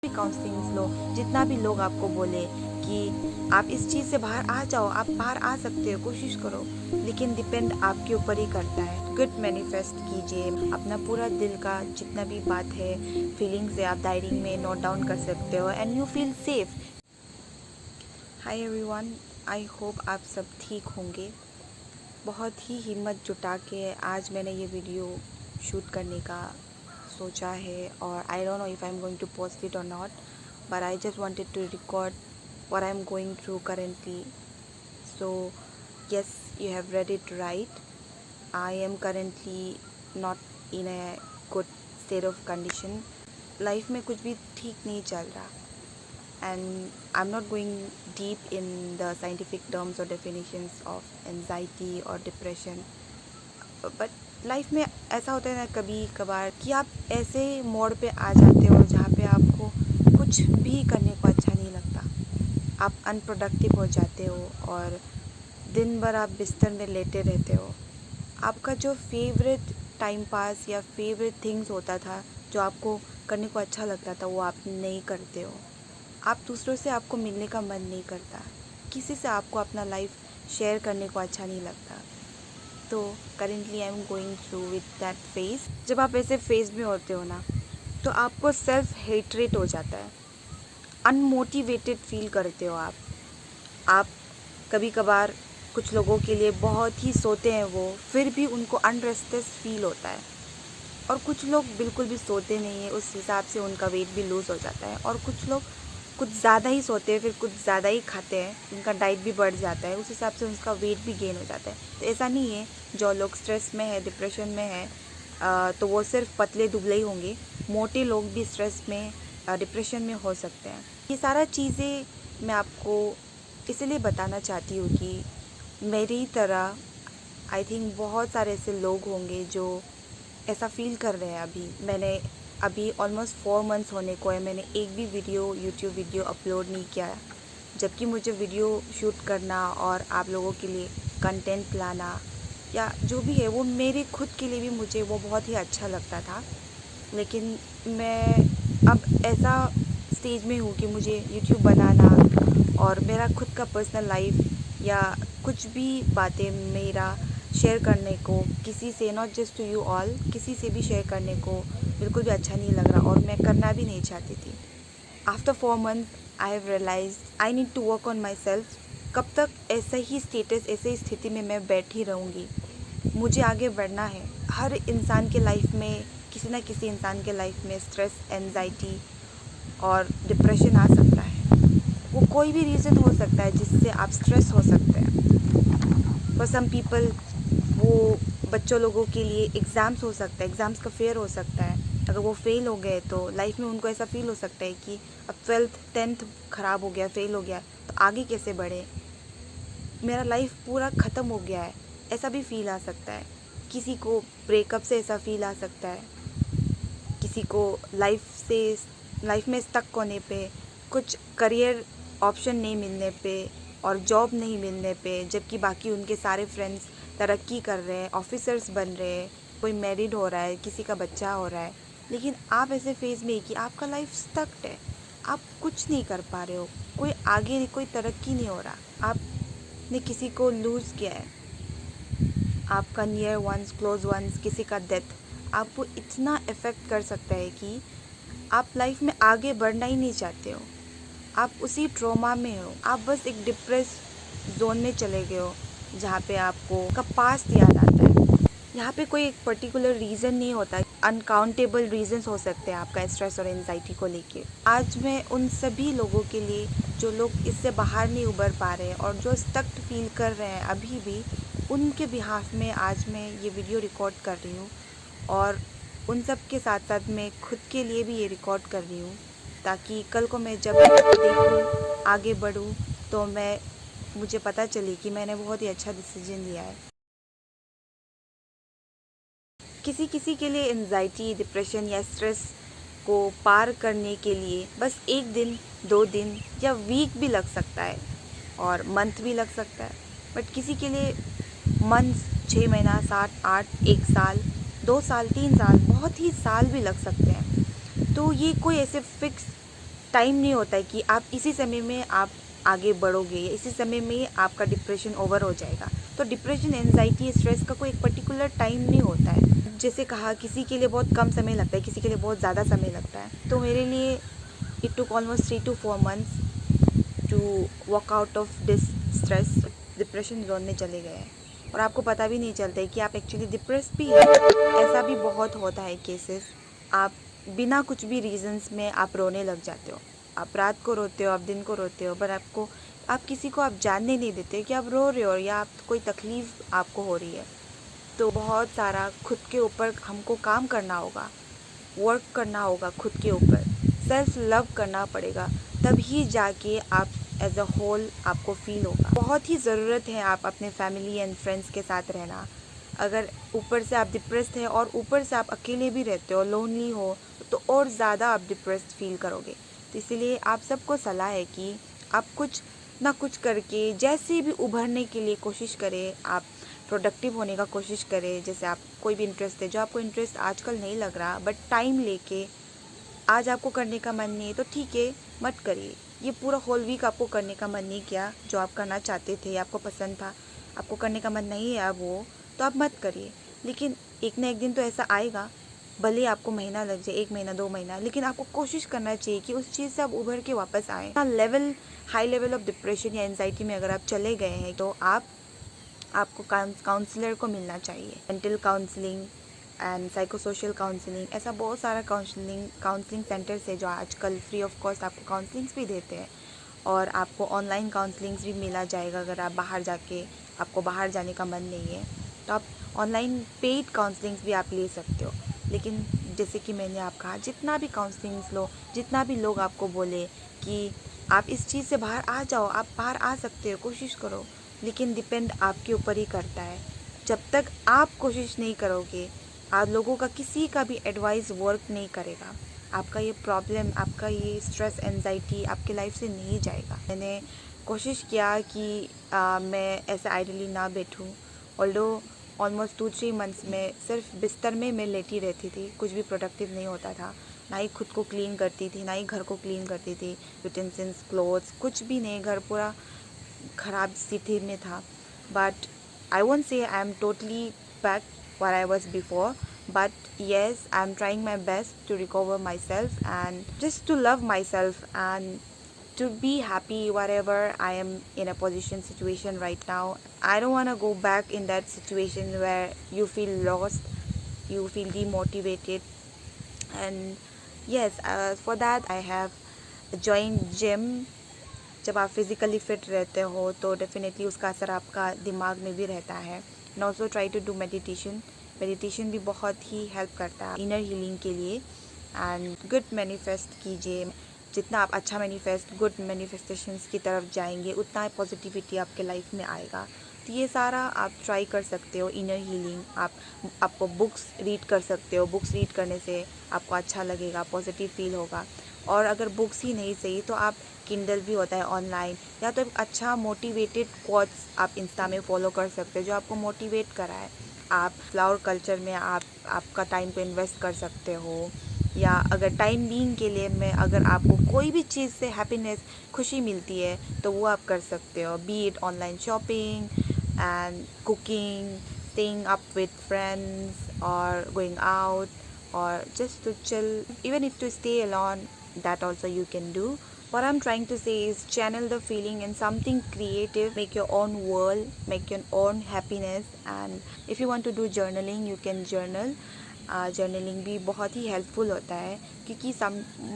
भी काउंसलिंग लो, जितना भी लोग आपको बोले कि आप इस चीज़ से बाहर आ जाओ, आप बाहर आ सकते हो, कोशिश करो, लेकिन डिपेंड आपके ऊपर ही करता है। गुड मैनिफेस्ट कीजिए, अपना पूरा दिल का जितना भी बात है, फीलिंग्स है, आप डायरी में नोट डाउन कर सकते हो and you feel safe. Hi everyone, I hope आप सब ठीक होंगे। बहुत ही हिम्मत जुटा के आज मैंने ये वीडियो शूट करने का सोचा है और I don't know if I am going to post it और not, but I just wanted to record what I am going through currently. So yes, you have read it right. I am currently not in a good state of condition. Life में कुछ भी ठीक नहीं चल रहा and I'm not going deep in the scientific terms or definitions of anxiety or depression. But life में ऐसा होता है ना कभी कभार कि आप ऐसे मोड़ पे आ जाते हो जहाँ पे आपको कुछ भी करने को अच्छा नहीं लगता, आप अनप्रोडक्टिव हो जाते हो और दिन भर आप बिस्तर में लेटे रहते हो. आपका जो फेवरेट टाइम पास या फेवरेट थिंग्स होता था, जो आपको करने को अच्छा लगता था, वो आप नहीं करते हो. आप दूसरों से आपको मिलने का मन नहीं करता, किसी से आपको अपना लाइफ शेयर करने को अच्छा नहीं लगता. तो currently I am going through with that phase. जब आप ऐसे फेज में होते हो ना, तो आपको सेल्फ हेट्रेट हो जाता है, अनमोटिवेटेड फील करते हो आप कभी कभार कुछ लोगों के लिए बहुत ही सोते हैं वो, फिर भी उनको अनरेस्टलेस फील होता है. और कुछ लोग बिल्कुल भी सोते नहीं है, उस हिसाब से उनका वेट भी लूज़ हो जाता है. और कुछ लोग कुछ ज़्यादा ही सोते हैं, फिर कुछ ज़्यादा ही खाते हैं, उनका डाइट भी बढ़ जाता है, उस हिसाब से उनका वेट भी गेन हो जाता है. तो ऐसा नहीं है जो लोग स्ट्रेस में है, डिप्रेशन में है, तो वो सिर्फ पतले दुबले ही होंगे. मोटे लोग भी स्ट्रेस में, डिप्रेशन में हो सकते हैं. ये सारा चीज़ें मैं आपको इसलिए बताना चाहती हूँ कि मेरी तरह आई थिंक बहुत सारे ऐसे लोग होंगे जो ऐसा फील कर रहे हैं. मैंने अभी ऑलमोस्ट 4 मंथ्स होने को है, मैंने एक भी यूट्यूब वीडियो अपलोड नहीं किया है, जबकि मुझे वीडियो शूट करना और आप लोगों के लिए कंटेंट लाना या जो भी है वो मेरे खुद के लिए भी मुझे वो बहुत ही अच्छा लगता था. लेकिन मैं अब ऐसा स्टेज में हूँ कि मुझे यूट्यूब बनाना और मेरा खुद का पर्सनल लाइफ या कुछ भी बातें मेरा शेयर करने को किसी से, not just to you all, किसी से भी शेयर करने को बिल्कुल भी अच्छा नहीं लग रहा और मैं करना भी नहीं चाहती थी. After 4 month I have realise I need to work on myself. कब तक ऐसा ही स्टेटस, ऐसे ही स्थिति में मैं बैठी रहूँगी? मुझे आगे बढ़ना है. हर इंसान के लाइफ में, किसी ना किसी इंसान के लाइफ में स्ट्रेस, एंजाइटी और डिप्रेशन आ सकता है. वो कोई भी रीज़न हो सकता है जिससे आप स्ट्रेस हो सकते हैं. फॉर सम पीपल वो बच्चों लोगों के लिए एग्ज़ाम्स हो सकता है, एग्ज़ाम्स का फेयर हो सकता है. अगर वो फेल हो गए तो लाइफ में उनको ऐसा फील हो सकता है कि अब 12th 10th ख़राब हो गया, फेल हो गया, तो आगे कैसे बढ़े, मेरा लाइफ पूरा ख़त्म हो गया है, ऐसा भी फील आ सकता है. किसी को ब्रेकअप से ऐसा फील आ सकता है, किसी को लाइफ में स्टक होने पे, कुछ करियर ऑप्शन नहीं मिलने पे और जॉब नहीं मिलने पे, जबकि बाकी उनके सारे फ्रेंड्स तरक्की कर रहे हैं, ऑफिसर्स बन रहे हैं, कोई मैरिड हो रहा है, किसी का बच्चा हो रहा है, लेकिन आप ऐसे फेज़ में कि आपका लाइफ स्टक्ड है, आप कुछ नहीं कर पा रहे हो, कोई आगे नहीं, कोई तरक्की नहीं हो रहा, आपने किसी को लूज़ किया है, आपका नियर वंस, क्लोज वंस, किसी का डेथ आपको इतना इफ़ेक्ट कर सकता है कि आप लाइफ में आगे बढ़ना ही नहीं चाहते हो. आप उसी ट्रॉमा में हो, आप बस एक डिप्रेस जोन में चले गए हो जहाँ पे आपको का पास्ट याद आता है. यहाँ पे कोई एक पर्टिकुलर रीज़न नहीं होता, अनकाउंटेबल रीजंस हो सकते हैं आपका स्ट्रेस और एंजाइटी को लेके. आज मैं उन सभी लोगों के लिए जो लोग इससे बाहर नहीं उबर पा रहे हैं और जो स्टक्ड फील कर रहे हैं अभी भी, उनके बिहाफ में आज मैं ये वीडियो रिकॉर्ड कर रही हूँ. और उन सब के साथ साथ मैं खुद के लिए भी ये रिकॉर्ड कर रही हूँ, ताकि कल को मैं जब देखूँ, आगे बढ़ूँ, तो मुझे पता चले कि मैंने बहुत ही अच्छा डिसीजन लिया है. किसी के लिए एंजाइटी, डिप्रेशन या स्ट्रेस को पार करने के लिए बस 1 दिन, 2 दिन या वीक भी लग सकता है और मंथ भी लग सकता है. बट किसी के लिए मंथ्स, 6 महीना, 7, 8, 1 साल, 2 साल, 3 साल, बहुत ही साल भी लग सकते हैं. तो ये कोई ऐसे फिक्स टाइम नहीं होता है कि आप इसी समय में आप आगे बढ़ोगे या इसी समय में आपका डिप्रेशन ओवर हो जाएगा। तो डिप्रेशन, एंजाइटी, स्ट्रेस का कोई एक पर्टिकुलर टाइम नहीं होता है। जैसे कहा, किसी के लिए बहुत कम समय लगता है, किसी के लिए बहुत ज़्यादा समय लगता है। तो मेरे लिए it took almost 3 to 4 months to walk out of this stress. Depression zone में चले गए हैं और आपको पता भी नहीं चलता है कि आप एक्चुअली डिप्रेस भी हैं। ऐसा भी बहुत होता है केसेस, आप बिना कुछ भी रीजंस में आप रोने लग जाते हो। आप रात को रोते हो, आप दिन को रोते हो, पर आप किसी को आप जानने नहीं देते कि आप रो रहे हो या आप कोई तकलीफ़ आपको हो रही है। तो बहुत सारा खुद के ऊपर हमको काम करना होगा, वर्क करना होगा, खुद के ऊपर सेल्फ लव करना पड़ेगा, तभी जाके आप एज अ होल आपको फील होगा। बहुत ही ज़रूरत है आप अपने फैमिली एंड फ्रेंड्स के साथ रहना। अगर ऊपर से आप डिप्रेस्ड हैं और ऊपर से आप अकेले भी रहते हो, लोनली हो, तो और ज़्यादा आप डिप्रेस्ड फील करोगे। तो इसीलिए आप सबको सलाह है कि आप कुछ ना कुछ करके जैसे भी उभरने के लिए कोशिश करें, आप प्रोडक्टिव होने का कोशिश करें। जैसे आप कोई भी इंटरेस्ट है, जो आपको इंटरेस्ट आजकल नहीं लग रहा, बट टाइम लेके आज आपको करने का मन नहीं है तो ठीक है, मत करिए। ये पूरा होल वीक आपको करने का मन नहीं किया, जो आप करना चाहते थे, आपको पसंद था, आपको करने का मन नहीं है अब वो, तो आप मत करिए। लेकिन एक ना एक दिन तो ऐसा आएगा, भले आपको महीना लग जाए, 1 महीना 2 महीना, लेकिन आपको कोशिश करना चाहिए कि उस चीज़ से आप उभर के वापस आएँ। हाई लेवल ऑफ डिप्रेशन या एंजाइटी में अगर आप चले गए हैं तो आपको काउंसलर को मिलना चाहिए। Mental counselling and psycho social counselling, ऐसा बहुत सारा काउंसलिंग सेंटर्स है जो आजकल फ्री ऑफ कॉस्ट आपको काउंसलिंग्स भी देते हैं। और आपको ऑनलाइन काउंसलिंग्स भी मिला जाएगा। अगर आप आपको बाहर जाने का मन नहीं है तो आप ऑनलाइन पेड काउंसलिंग्स भी आप ले सकते हो। लेकिन जैसे कि मैंने आप कहा, जितना भी काउंसलिंग्स लो, जितना भी लोग आपको बोले कि आप इस चीज़ से बाहर आ जाओ, आप बाहर आ सकते हो, कोशिश करो, लेकिन डिपेंड आपके ऊपर ही करता है। जब तक आप कोशिश नहीं करोगे, आप लोगों का किसी का भी एडवाइस वर्क नहीं करेगा। आपका ये प्रॉब्लम, आपका ये स्ट्रेस, एंजाइटी आपके लाइफ से नहीं जाएगा। मैंने कोशिश किया कि मैं ऐसे आइडली ना बैठूं। ऑल्दो ऑलमोस्ट 2-3 मंथ्स में सिर्फ बिस्तर में मैं लेटी रहती थी, कुछ भी प्रोडक्टिव नहीं होता था। ना ही खुद को क्लीन करती थी, ना ही घर को क्लीन करती थी, यूटेंसिल्स, क्लोथ्स, कुछ भी नहीं, घर पूरा ख़राब स्थिति में था। But I won't say I am totally back what I was before, but yes, I'm trying my best to recover myself and just to love myself and to be happy whatever I am in a situation right now. I don't want to go back in that situation where you feel lost, you feel demotivated. And yes, for that I have joined gym. जब आप physically fit रहते हो तो definitely उसका असर आपका दिमाग में भी रहता है। And also try to do meditation भी बहुत ही हेल्प करता है इनर हीलिंग के लिए। एंड गुड मैनिफेस्ट कीजिए, जितना आप अच्छा गुड मैनिफेस्टेशंस की तरफ जाएंगे, उतना पॉजिटिविटी आपके लाइफ में आएगा। तो ये सारा आप ट्राई कर सकते हो। इनर हीलिंग, आपको बुक्स रीड कर सकते हो। बुक्स रीड करने से आपको अच्छा लगेगा, पॉजिटिव फील होगा। और अगर बुक्स ही नहीं सही तो आप किंडल भी होता है ऑनलाइन, या तो एक अच्छा मोटिवेटेड कोट्स आप इंस्टा में फॉलो कर सकते हो जो आपको मोटिवेट कराए। आप फ्लावर कल्चर में आपका टाइम को इन्वेस्ट कर सकते हो। या अगर टाइम बीइंग के लिए में अगर आपको कोई भी चीज़ से हैप्पीनेस, खुशी मिलती है तो वो आप कर सकते हो। B it online shopping and cooking, staying up with friends or going out or just to chill, even if to stay alone, that also you can do. What I'm trying to say is channel the feeling in something creative, make your own world, make your own happiness. And if you want to do journaling, you can journal. Journaling भी बहुत ही helpful होता है, क्योंकि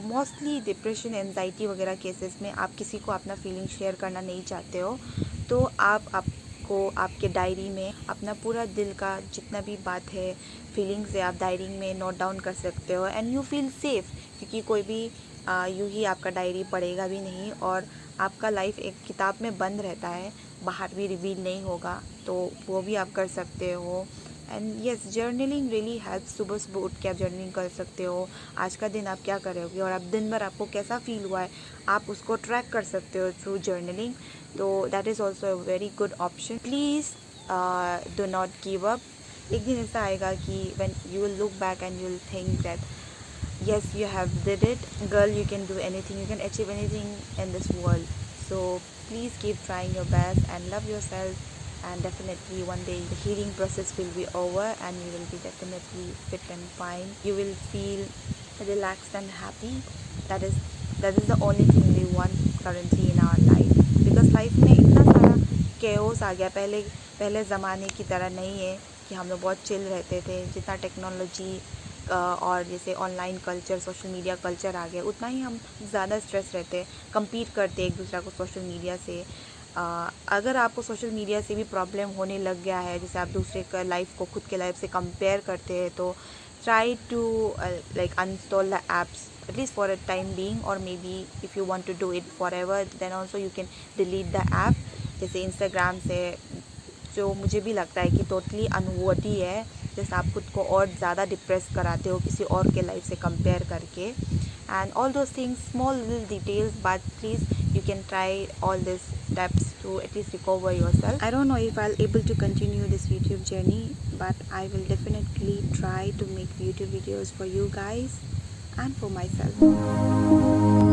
mostly depression, anxiety वगैरह cases में आप किसी को अपना फीलिंग शेयर करना नहीं चाहते हो, तो आपको आपके डायरी में अपना पूरा दिल का जितना भी बात है, फीलिंग्स है, आप डायरी में नोट डाउन कर सकते हो। एंड यू फील सेफ, क्योंकि कोई भी यूँ ही आपका डायरी पढ़ेगा भी नहीं और आपका लाइफ एक किताब में बंद रहता है, बाहर भी रिवील नहीं होगा, तो वो भी आप कर सकते हो। And yes, journaling really help. सुबह सुबह उठ के आप जर्नलिंग कर सकते हो, आज का दिन आप क्या करोगे और आप दिन भर आपको कैसा फील हुआ है, आप उसको ट्रैक कर सकते हो थ्रू जर्नलिंग। तो that is also a very good option. Please do not give up. एक दिन ऐसा आएगा कि when you will look back and you will think that yes, you have did it. Girl, you can do anything. You can achieve anything in this world. So please keep trying your best and love yourself. And definitely one day the healing process will be over and you will be definitely fit and fine. You will feel relaxed and happy. that is that is the only thing we want currently in our life, because life में इतना सारा chaos आ गया. पहले ज़माने की तरह नहीं है कि हम लोग बहुत चिल रहते थे. जितना टेक्नोलॉजी और जैसे online culture, social media culture आ गया, उतना ही हम ज़्यादा स्ट्रेस रहते, compete करते एक दूसरा को सोशल मीडिया से. अगर आपको सोशल मीडिया से भी प्रॉब्लम होने लग गया है, जैसे आप दूसरे का लाइफ को खुद के लाइफ से कंपेयर करते हैं, तो try to like uninstall the apps at least for a time being, or maybe if you want to do it forever then also you can delete the app. जैसे Instagram से, जो मुझे भी लगता है कि टोटली अनवर्दी है. जैसे आप खुद को और ज़्यादा डिप्रेस कराते हो किसी और के लाइफ से कंपेयर करके. And all those things, small little details, but please you can try all these steps to at least recover yourself. I don't know if I'll able to continue this YouTube journey, but I will definitely try to make YouTube videos for you guys and for myself.